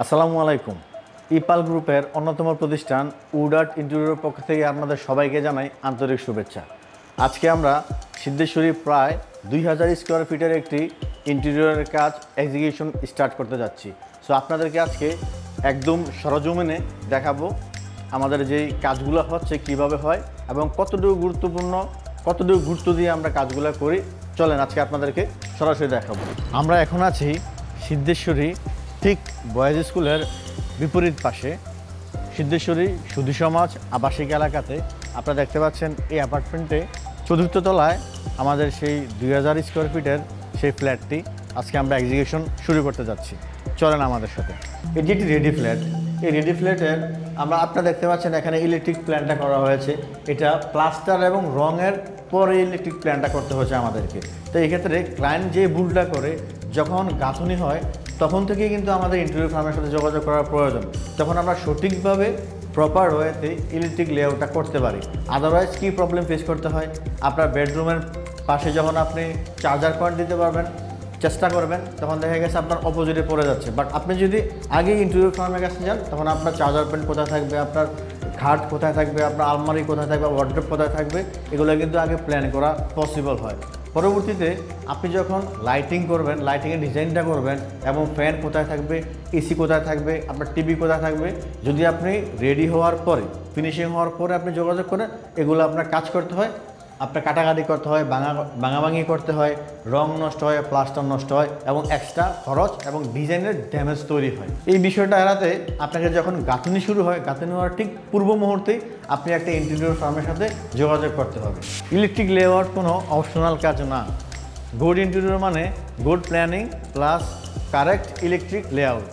আসসালামু আলাইকুম। ইপাল গ্রুপের অন্যতম প্রতিষ্ঠান উড আর্ট ইন্টেরিয়রের পক্ষ থেকে আপনাদের সবাইকে জানাই আন্তরিক শুভেচ্ছা। আজকে আমরা সিদ্ধেশ্বরী প্রায় 2000 স্কোয়ার ফিটের একটি ইন্টেরিয়রের কাজ এক্সিকিউশন স্টার্ট করতে যাচ্ছি। সো আপনাদেরকে আজকে একদম সরজমিনে দেখাবো আমাদের যেই কাজগুলো হচ্ছে কিভাবে হয় এবং কতটুকু গুরুত্বপূর্ণ, কতটুকু গুরুত্ব দিয়ে আমরা কাজগুলো করি। চলেন আজকে আপনাদেরকে সরাসরি দেখাবো। আমরা এখন আছি সিদ্ধেশ্বরী ঠিক বয়েজ স্কুলের বিপরীত পাশে সিদ্ধেশ্বরী সুধী সমাজ আবাসিক এলাকাতে। আপনারা দেখতে পাচ্ছেন এই অ্যাপার্টমেন্টে চতুর্থ তলায় আমাদের সেই 2000 স্কোয়ার ফিটের সেই ফ্ল্যাটটি আজকে আমরা এক্সিকিউশন শুরু করতে যাচ্ছি। চলেন আমাদের সাথে। এটি একটি রেডি ফ্ল্যাট। এই রেডি ফ্ল্যাটের আপনারা দেখতে পাচ্ছেন এখানে ইলেকট্রিক প্ল্যানটা করা হয়েছে। এটা প্লাস্টার এবং রঙের পরে ইলেকট্রিক প্ল্যানটা করতে হয়েছে আমাদেরকে। তো এক্ষেত্রে ক্লায়েন্ট যে ভুলটা করে, যখন গাঁথনি হয় তখন থেকেই কিন্তু আমাদের ইন্টেরিয়র ফার্মের সাথে যোগাযোগ করার প্রয়োজন। তখন আমরা সঠিকভাবে প্রপার ওয়েতে ইলেকট্রিক লেআউটটা করতে পারি। আদারওয়াইজ কী প্রবলেম ফেস করতে হয়, আপনার বেডরুমের পাশে যখন আপনি চার্জার পয়েন্ট দিতে পারবেন চেষ্টা করবেন, তখন দেখা গেছে আপনার অপোজিটে পড়ে যাচ্ছে। বাট আপনি যদি আগে ইন্টেরিয়র ফার্মের কাছে যান, তখন আপনার চার্জার পয়েন্ট কোথায় থাকবে, আপনার খাট কোথায় থাকবে, আপনার আলমারি কোথায় থাকবে, ওয়ার্ড্রপ কোথায় থাকবে, এগুলো কিন্তু আগে প্ল্যান করা পসিবল হয়। পরবর্তীতে আপনি যখন লাইটিং করবেন, লাইটিংয়ের ডিজাইনটা করবেন এবং ফ্যান কোথায় থাকবে, এসি কোথায় থাকবে, আপনার টিভি কোথায় থাকবে, যদি আপনি রেডি হওয়ার পরে, ফিনিশিং হওয়ার পরে আপনি যোগাযোগ করেন, এগুলো আপনার কাজ করতে হয়, আপনার কাটাকাটি করতে হয়, ভাঙাভাঙি করতে হয়, রং নষ্ট হয়, প্লাস্টার নষ্ট হয় এবং এক্সট্রা খরচ এবং ডিজাইনের ড্যামেজ তৈরি হয়। এই বিষয়টা এড়াতে আপনাকে যখন গাঁথনি শুরু হয়, গাঁথনি হওয়ার ঠিক পূর্ব মুহূর্তেই আপনি একটা ইন্টেরিয়র ফার্মের সাথে যোগাযোগ করতে হবে। ইলেকট্রিক লেআউট কোনো অপশনাল কাজ না। গুড ইন্টেরিয়র মানে good planning plus correct electric layout.